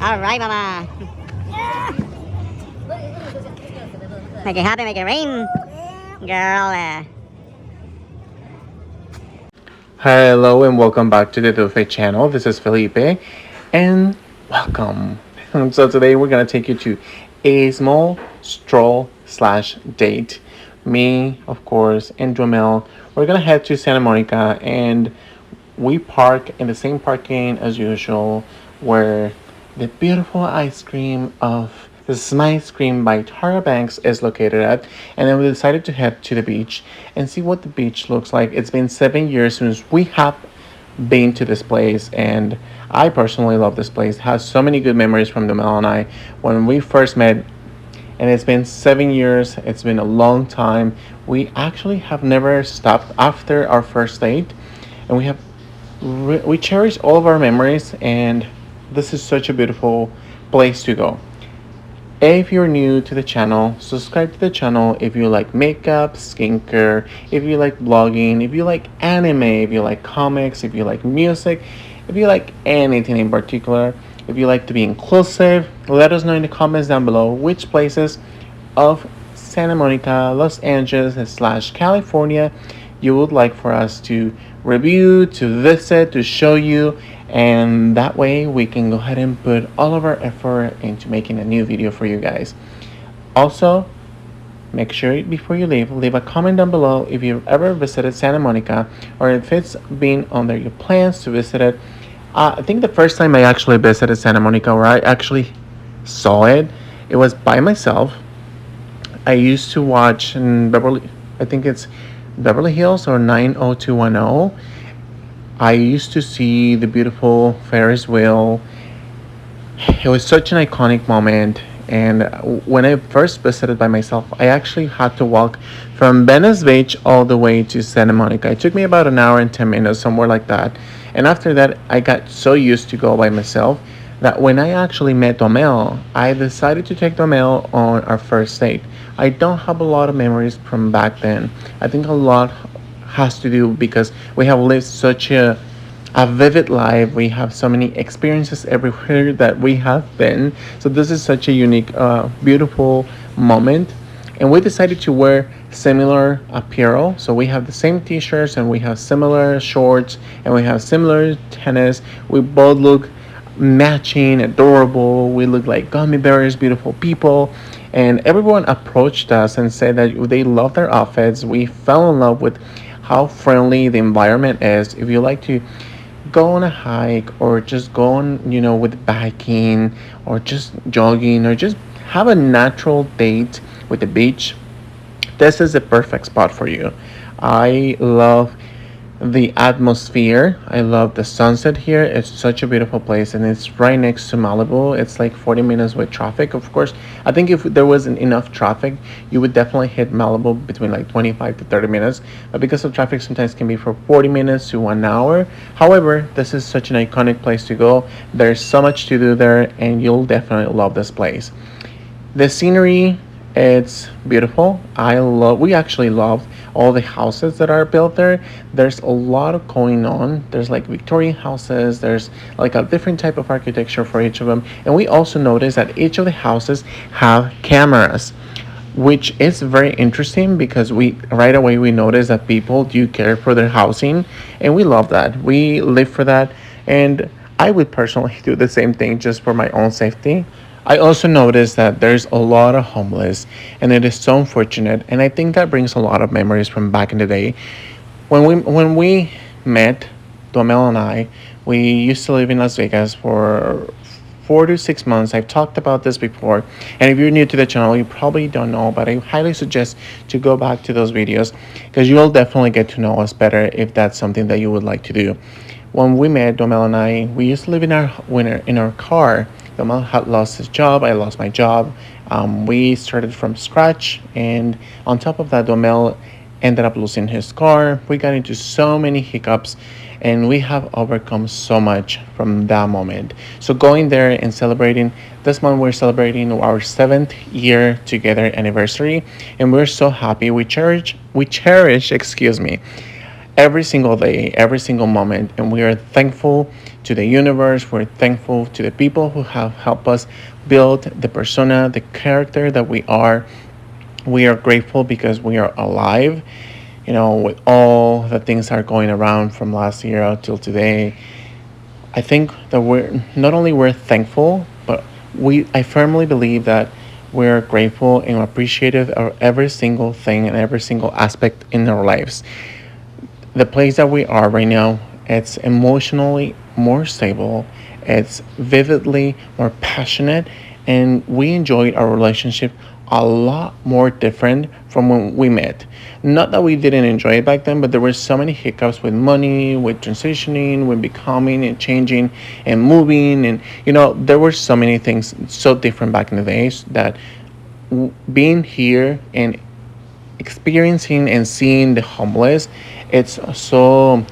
All right, mama. Make it happen, make it rain, girl. Hello and welcome back to the Dufe channel. This is Felipe and welcome. So today we're gonna take you to a small stroll slash date. Me, of course, and Jomel. We're gonna head to Santa Monica and we park in the same parking as usual where the beautiful ice cream of the Smile Ice Cream by Tara Banks is located at. And then we decided to head to the beach and see what the beach looks like. It's been 7 years since we have been to this place, and I personally love this place. It has so many good memories from the Mel and I when we first met, and it's been 7 years. It's been a long time. We actually have never stopped after our first date, and we cherish all of our memories, and this is such a beautiful place to go. If you're new to the channel, subscribe to the channel if you like makeup, skincare, if you like blogging, if you like anime, if you like comics, if you like music, if you like anything in particular, if you like to be inclusive. Let us know in the comments down below which places of Santa Monica, Los Angeles slash California you would like for us to review, to visit, to show you, and that way we can go ahead and put all of our effort into making a new video for you guys. Also, make sure before you leave a comment down below if you've ever visited Santa Monica or if it's been under your plans to visit it. I think the first time I actually visited Santa Monica, where I actually saw it, it was by myself. I used to watch in I think it's Beverly Hills or 90210. I used to see the beautiful Ferris wheel. It was such an iconic moment. And when I first visited by myself, I actually had to walk from Venice Beach all the way to Santa Monica. It took me about an hour and 10 minutes, somewhere like that. And after that, I got so used to go by myself that when I actually met Domel, I decided to take Domel on our first date. I don't have a lot of memories from back then. I think a lot has to do because we have lived such a vivid life. We have so many experiences everywhere that we have been. So this is such a unique, beautiful moment. And we decided to wear similar apparel. So we have the same t-shirts and we have similar shorts and we have similar tennis. We both look matching, adorable. We look like gummy bears, beautiful people. And everyone approached us and said that they love their outfits. We fell in love with how friendly the environment is. If you like to go on a hike or just go on, with biking or just jogging or just have a natural date with the beach, this is the perfect spot for you. I love the atmosphere. I love the sunset here. It's such a beautiful place and it's right next to Malibu. It's like 40 minutes with traffic. Of course, I think if there wasn't enough traffic, you would definitely hit Malibu between like 25 to 30 minutes. But because of traffic, sometimes can be for 40 minutes to 1 hour. However, this is such an iconic place to go. There's so much to do there and you'll definitely love this place. The scenery, it's beautiful. We actually love all the houses that are built there. There's a lot of going on. There's like Victorian houses. There's like a different type of architecture for each of them. And we also notice that each of the houses have cameras, which is very interesting because we right away we notice that people do care for their housing, and we love that. We live for that, and I would personally do the same thing just for my own safety. I also noticed that there's a lot of homeless, and it is so unfortunate. And I think that brings a lot of memories from back in the day when we met, Domel and I. We used to live in Las Vegas for 4 to 6 months. I've talked about this before, and if you're new to the channel, you probably don't know, but I highly suggest to go back to those videos because you'll definitely get to know us better if that's something that you would like to do. When we met, Domel and I, we used to live in our car. Domel had lost his job. I lost my job. We started from scratch, and on top of that, Domel ended up losing his car. We got into so many hiccups, and we have overcome so much from that moment. So going there and celebrating this month, we're celebrating our 7th year together anniversary, and we're so happy. We cherish, excuse me, every single day, every single moment. And we are thankful to the universe. We're thankful to the people who have helped us build the persona, the character that we are. We are grateful because we are alive, with all the things that are going around from last year until today. I think that we're thankful, but I firmly believe that we're grateful and appreciative of every single thing and every single aspect in our lives. The place that we are right now, it's emotionally more stable, it's vividly more passionate, and we enjoyed our relationship a lot more different from when we met. Not that we didn't enjoy it back then, but there were so many hiccups with money, with transitioning, with becoming and changing and moving, and there were so many things so different back in the days that being here and experiencing and seeing the homeless, it's so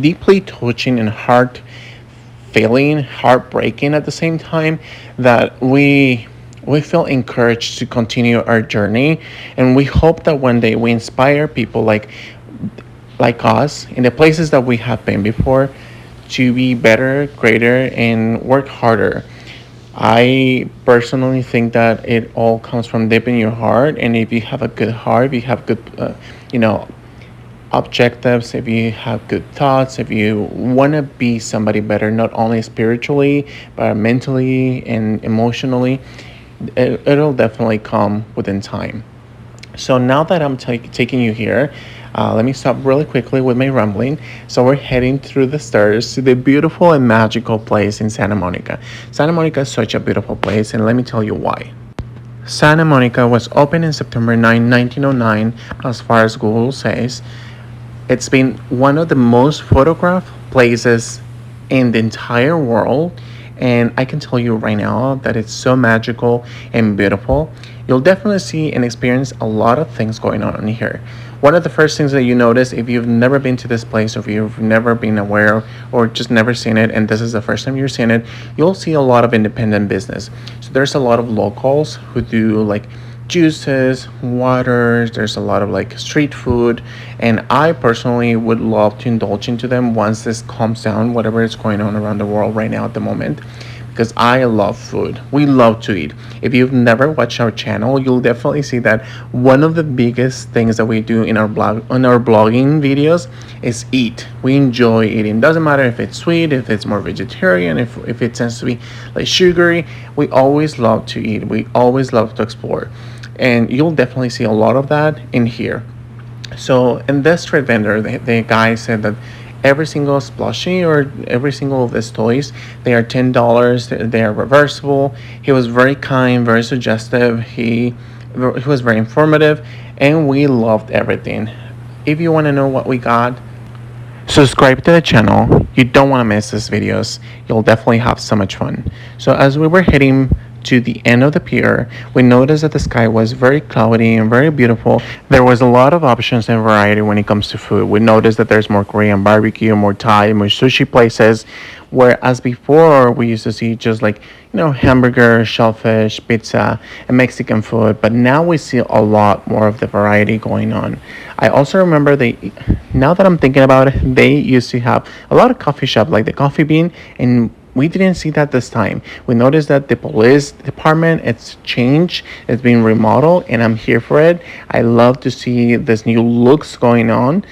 deeply touching and heartbreaking at the same time, that we feel encouraged to continue our journey, and we hope that one day we inspire people like us in the places that we have been before to be better, greater, and work harder. I personally think that it all comes from deep in your heart, and if you have a good heart, if you have good, you know, objectives, if you have good thoughts, if you want to be somebody better, not only spiritually, but mentally and emotionally, it'll definitely come within time. So now that I'm taking you here, let me stop really quickly with my rambling. So we're heading through the stairs to the beautiful and magical place in Santa Monica. Santa Monica is such a beautiful place, and let me tell you why. Santa Monica was opened in September 9, 1909, as far as Google says. It's been one of the most photographed places in the entire world, and I can tell you right now that it's so magical and beautiful. You'll definitely see and experience a lot of things going on in here. One of the first things that you notice if you've never been to this place, or if you've never been aware or just never seen it, and this is the first time you're seeing it, you'll see a lot of independent business. So there's a lot of locals who do like juices, waters, there's a lot of like street food, and I personally would love to indulge into them once this calms down, whatever is going on around the world right now at the moment, because I love food. We love to eat. If you've never watched our channel, you'll definitely see that one of the biggest things that we do in our blog on our blogging videos is eat. We enjoy eating. Doesn't matter if it's sweet, if it's more vegetarian, if it tends to be like sugary. We always love to eat. We always love to explore. And you'll definitely see a lot of that in here. So in this street vendor, the guy said that every single plushie or every single of these toys, they are $10. They are reversible. He was very kind, very suggestive. He was very informative, and we loved everything. If you want to know what we got, subscribe to the channel. You don't want to miss these videos. You'll definitely have so much fun. So as we were heading to the end of the pier, we noticed that the sky was very cloudy and very beautiful. There was a lot of options and variety when it comes to food. We noticed that there's more Korean barbecue, more Thai, more sushi places, whereas before we used to see just like, hamburger, shellfish, pizza, and Mexican food, but now we see a lot more of the variety going on. I also remember now that I'm thinking about it, they used to have a lot of coffee shops like the Coffee Bean, and we didn't see that this time. We noticed that the police department, it's changed, it's been remodeled, and I'm here for it. I love to see this new looks going on.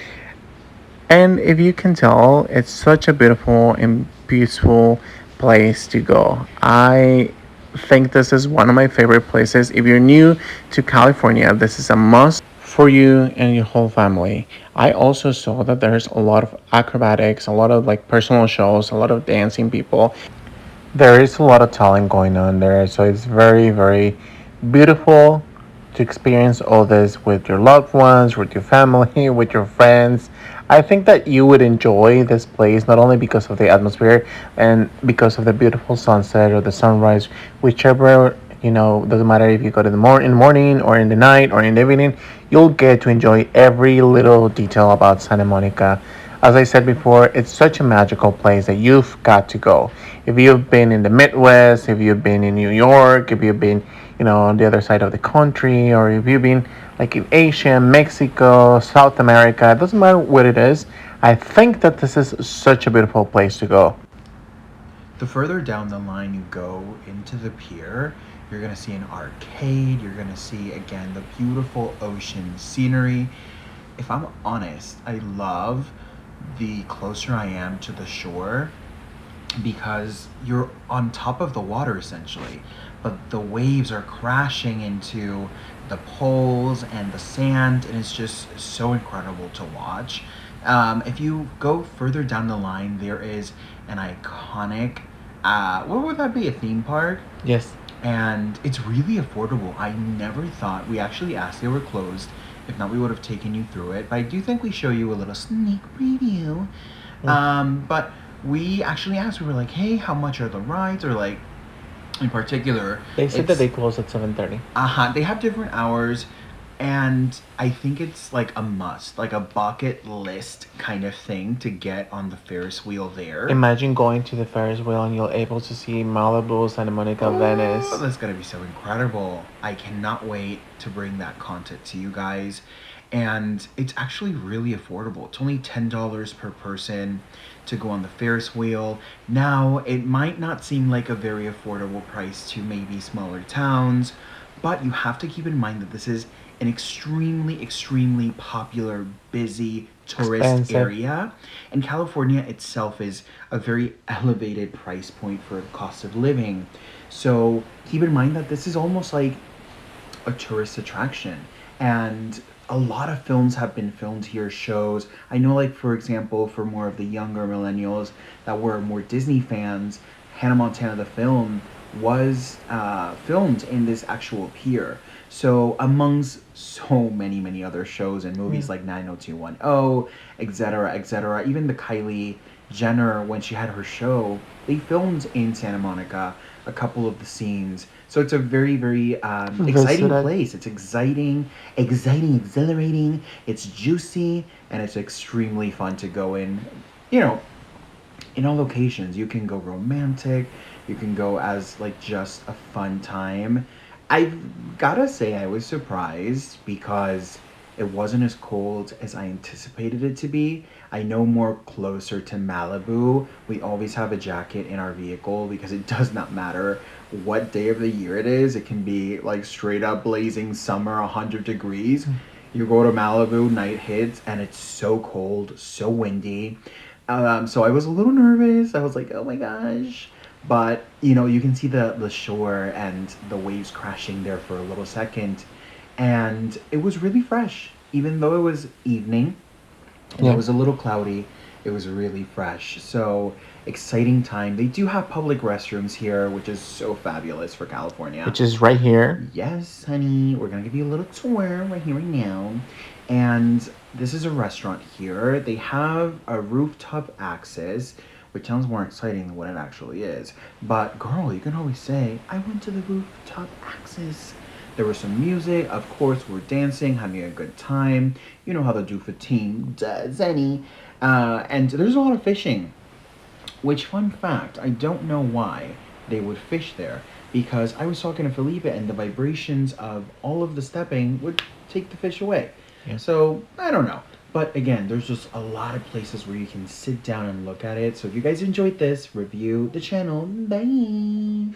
And if you can tell, it's such a beautiful and peaceful place to go. I think this is one of my favorite places. If you're new to California, this is a must for you and your whole family. I also saw that there's a lot of acrobatics, a lot of like personal shows, a lot of dancing people. There is a lot of talent going on there, so it's very, very beautiful to experience all this with your loved ones, with your family, with your friends. I think that you would enjoy this place not only because of the atmosphere and because of the beautiful sunset or the sunrise, whichever, doesn't matter if you go to in the morning or in the night or in the evening, you'll get to enjoy every little detail about Santa Monica. As I said before, it's such a magical place that you've got to go. If you've been in the Midwest, if you've been in New York, if you've been, on the other side of the country, or if you've been like in Asia, Mexico, South America, it doesn't matter what it is. I think that this is such a beautiful place to go. The further down the line you go into the pier, you're going to see an arcade. You're going to see, again, the beautiful ocean scenery. If I'm honest, I love the closer I am to the shore because you're on top of the water essentially, but the waves are crashing into the poles and the sand, and it's just so incredible to watch. If you go further down the line, there is an iconic, what would that be, a theme park? Yes. And it's really affordable. I never thought, we actually asked, they were closed. If not, we would have taken you through it. But I do think we show you a little sneak preview. But we actually asked, we were like, hey, how much are the rides? Or like, in particular, They said that they close at 7:30. they have different hours. And I think it's like a must, like a bucket list kind of thing to get on the Ferris wheel there. Imagine going to the Ferris wheel and you're able to see Malibu, Santa Monica, Venice. Oh, that's gonna be so incredible. I cannot wait to bring that content to you guys. And it's actually really affordable. It's only $10 per person to go on the Ferris wheel. Now, it might not seem like a very affordable price to maybe smaller towns, but you have to keep in mind that this is an extremely popular, busy tourist Expensive. area. And California itself is a very elevated price point for cost of living. So keep in mind that this is almost like a tourist attraction. And a lot of films have been filmed here, shows. I know, like, for example, for more of the younger millennials that were more Disney fans, Hannah Montana the film was filmed in this actual pier. So amongst so many other shows and movies like 90210, etc., even the Kylie Jenner, when she had her show, they filmed in Santa Monica a couple of the scenes. So it's a very exciting place. It's exciting, exhilarating, it's juicy, and it's extremely fun to go in. You know, in all locations. You can go romantic, you can go as like just a fun time. I've gotta say I was surprised because it wasn't as cold as I anticipated it to be. I know more closer to Malibu. We always have a jacket in our vehicle because it does not matter what day of the year it is. It can be like straight up blazing summer, 100 degrees. You go to Malibu, night hits, and it's so cold, so windy. So I was a little nervous. I was like, oh my gosh. But, you know, you can see the shore and the waves crashing there for a little second. And it was really fresh. Even though it was evening and it was a little cloudy, it was really fresh. So exciting time. They do have public restrooms here, which is so fabulous for California. Which is right here. Yes, honey. We're going to give you a little tour right here, right now. And this is a restaurant here. They have a rooftop access, which sounds more exciting than what it actually is. But girl, you can always say, I went to the rooftop access. There was some music, of course, we're dancing, having a good time. You know how the do for team does, any. And there's a lot of fishing. Which, fun fact, I don't know why they would fish there. Because I was talking to Felipe and the vibrations of all of the stepping would take the fish away. Yeah. So, I don't know. But again, there's just a lot of places where you can sit down and look at it. So if you guys enjoyed this, review the channel. Bye!